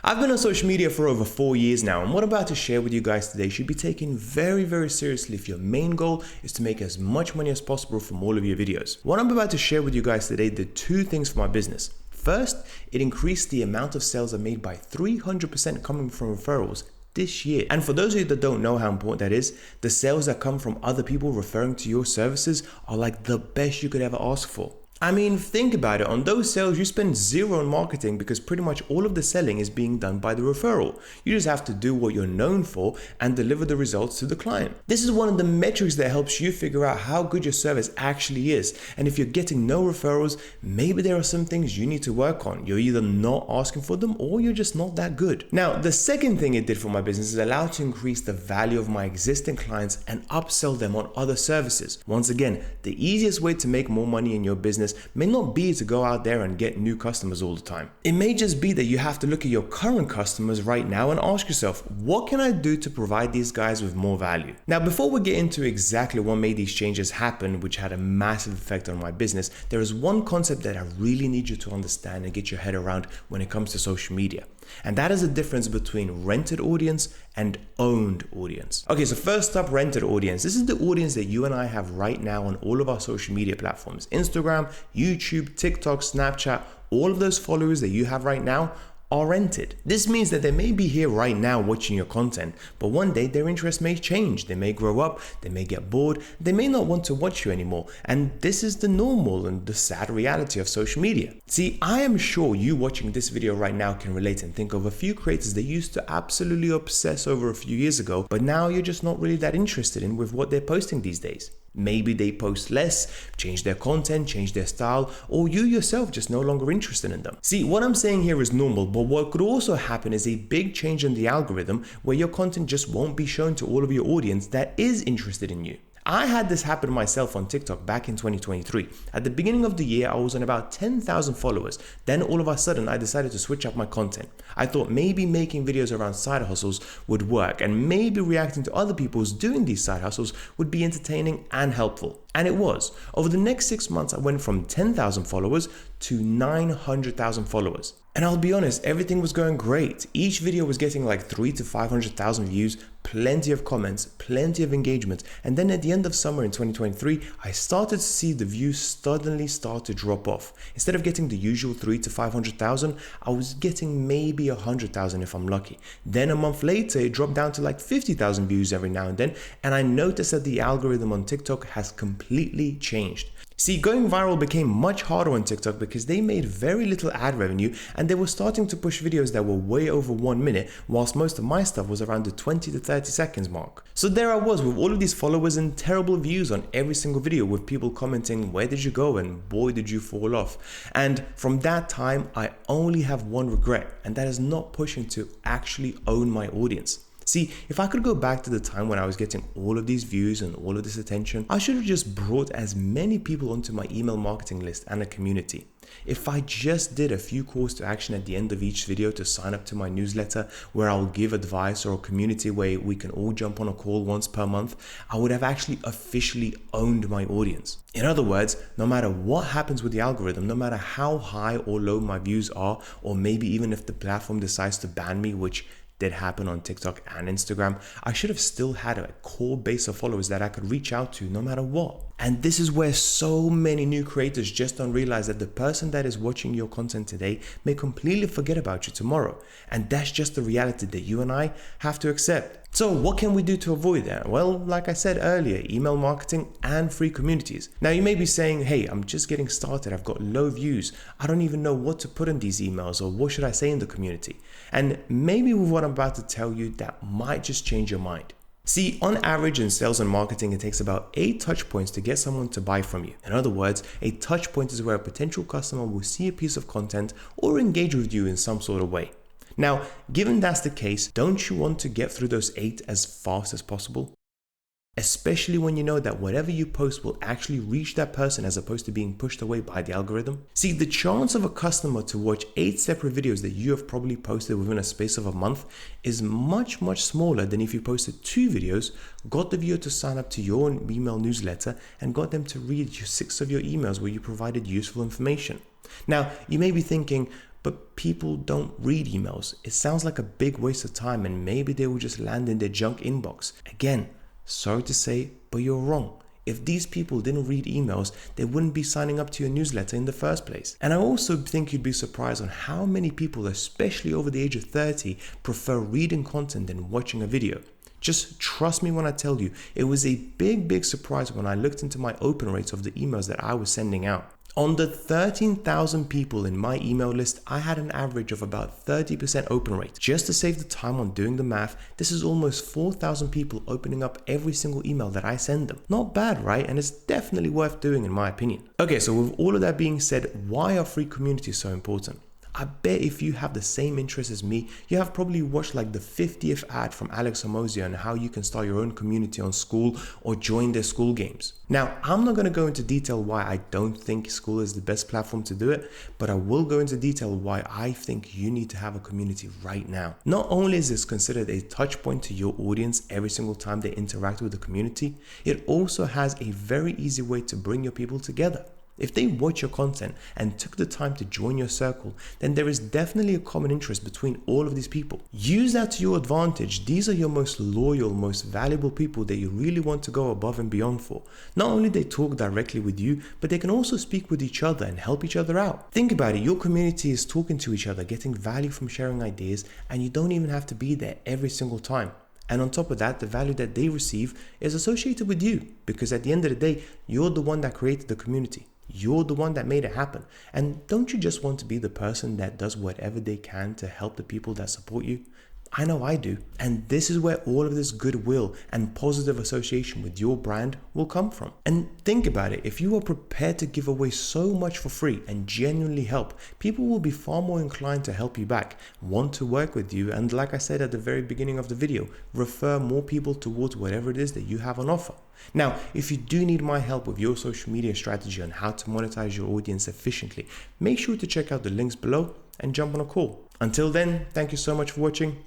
I've been on social media for over 4 years now, and what I'm about to share with you guys today should be taken very, very seriously if your main goal is to make as much money as possible from all of your videos. What I'm about to share with you guys today did two things for my business. First, it increased the amount of sales I made by 300% coming from referrals this year. And for those of you that don't know how important that is, the sales that come from other people referring to your services are like the best you could ever ask for. I mean, think about it. On those sales, you spend zero on marketing because pretty much all of the selling is being done by the referral. You just have to do what you're known for and deliver the results to the client. This is one of the metrics that helps you figure out how good your service actually is. And if you're getting no referrals, maybe there are some things you need to work on. You're either not asking for them or you're just not that good. Now, the second thing it did for my business is allow to increase the value of my existing clients and upsell them on other services. Once again, the easiest way to make more money in your business may not be to go out there and get new customers all the time. It may just be that you have to look at your current customers right now and ask yourself, what can I do to provide these guys with more value? Now, before we get into exactly what made these changes happen, which had a massive effect on my business, there is one concept that I really need you to understand and get your head around when it comes to social media. And that is the difference between rented audience and owned audience. Okay, so first up, rented audience. This is the audience that you and I have right now on all of our social media platforms. Instagram, YouTube, TikTok, Snapchat, all of those followers that you have right now are rented. This means that they may be here right now watching your content, but one day their interest may change. They may grow up, they may get bored, they may not want to watch you anymore. And this is the normal and the sad reality of social media. See, I am sure you watching this video right now can relate and think of a few creators that used to absolutely obsess over a few years ago, but now you're just not really that interested in with what they're posting these days. Maybe they post less, change their content, change their style, or you yourself just no longer interested in them. See, what I'm saying here is normal, but what could also happen is a big change in the algorithm where your content just won't be shown to all of your audience that is interested in you. I had this happen myself on TikTok back in 2023. At the beginning of the year, I was on about 10,000 followers. Then all of a sudden, I decided to switch up my content. I thought maybe making videos around side hustles would work, and maybe reacting to other people's doing these side hustles would be entertaining and helpful. And it was. Over the next 6 months, I went from 10,000 followers to 900,000 followers. And I'll be honest, everything was going great. Each video was getting like 300,000 to 500,000 views, plenty of comments, plenty of engagement. And then at the end of summer in 2023, I started to see the views suddenly start to drop off. Instead of getting the usual 300,000 to 500,000, I was getting maybe 100,000 if I'm lucky. Then a month later, it dropped down to like 50,000 views every now and then. And I noticed that the algorithm on TikTok has completely changed. See, going viral became much harder on TikTok because they made very little ad revenue and they were starting to push videos that were way over 1 minute, whilst most of my stuff was around the 20 to 30 seconds mark. So there I was with all of these followers and terrible views on every single video with people commenting, "Where did you go?" and "Boy, did you fall off." And from that time, I only have one regret, and that is not pushing to actually own my audience. See, if I could go back to the time when I was getting all of these views and all of this attention, I should have just brought as many people onto my email marketing list and a community. If I just did a few calls to action at the end of each video to sign up to my newsletter where I'll give advice, or a community where we can all jump on a call once per month, I would have actually officially owned my audience. In other words, no matter what happens with the algorithm, no matter how high or low my views are, or maybe even if the platform decides to ban me, which did happen on TikTok and Instagram, I should have still had a core base of followers that I could reach out to no matter what. And this is where so many new creators just don't realize that the person that is watching your content today may completely forget about you tomorrow. And that's just the reality that you and I have to accept. So what can we do to avoid that? Well, like I said earlier, email marketing and free communities. Now you may be saying, "Hey, I'm just getting started. I've got low views. I don't even know what to put in these emails, or what should I say in the community?" And maybe with what I'm about to tell you, that might just change your mind. See, on average in sales and marketing, it takes about 8 touch points to get someone to buy from you. In other words, a touch point is where a potential customer will see a piece of content or engage with you in some sort of way. Now, given that's the case, don't you want to get through those 8 as fast as possible? Especially when you know that whatever you post will actually reach that person as opposed to being pushed away by the algorithm. See, the chance of a customer to watch 8 separate videos that you have probably posted within a space of a month is much, much smaller than if you posted 2 videos, got the viewer to sign up to your email newsletter, and got them to read 6 of your emails where you provided useful information. Now, you may be thinking, but people don't read emails. It sounds like a big waste of time, and maybe they will just land in their junk inbox. Again, sorry to say, but you're wrong. If these people didn't read emails, they wouldn't be signing up to your newsletter in the first place. And I also think you'd be surprised on how many people, especially over the age of 30, prefer reading content than watching a video. Just trust me when I tell you, it was a big surprise when I looked into my open rates of the emails that I was sending out. On the 13,000 people in my email list, I had an average of about 30% open rate. Just to save the time on doing the math, this is almost 4,000 people opening up every single email that I send them. Not bad, right? And it's definitely worth doing in my opinion. Okay, so with all of that being said, why are free communities so important? I bet if you have the same interest as me, you have probably watched like the 50th ad from Alex Hormozi on how you can start your own community on school or join their school games. Now, I'm not going to go into detail why I don't think school is the best platform to do it, but I will go into detail why I think you need to have a community right now. Not only is this considered a touch point to your audience every single time they interact with the community, it also has a very easy way to bring your people together. If they watch your content and took the time to join your circle, then there is definitely a common interest between all of these people. Use that to your advantage. These are your most loyal, most valuable people that you really want to go above and beyond for. Not only they talk directly with you, but they can also speak with each other and help each other out. Think about it, your community is talking to each other, getting value from sharing ideas, and you don't even have to be there every single time. And on top of that, the value that they receive is associated with you, because at the end of the day, you're the one that created the community. You're the one that made it happen. And don't you just want to be the person that does whatever they can to help the people that support you? I know I do. And this is where all of this goodwill and positive association with your brand will come from. And think about it, if you are prepared to give away so much for free and genuinely help, people will be far more inclined to help you back, want to work with you, and like I said at the very beginning of the video, refer more people towards whatever it is that you have on offer. Now, if you do need my help with your social media strategy on how to monetize your audience efficiently, make sure to check out the links below and jump on a call. Until then, thank you so much for watching.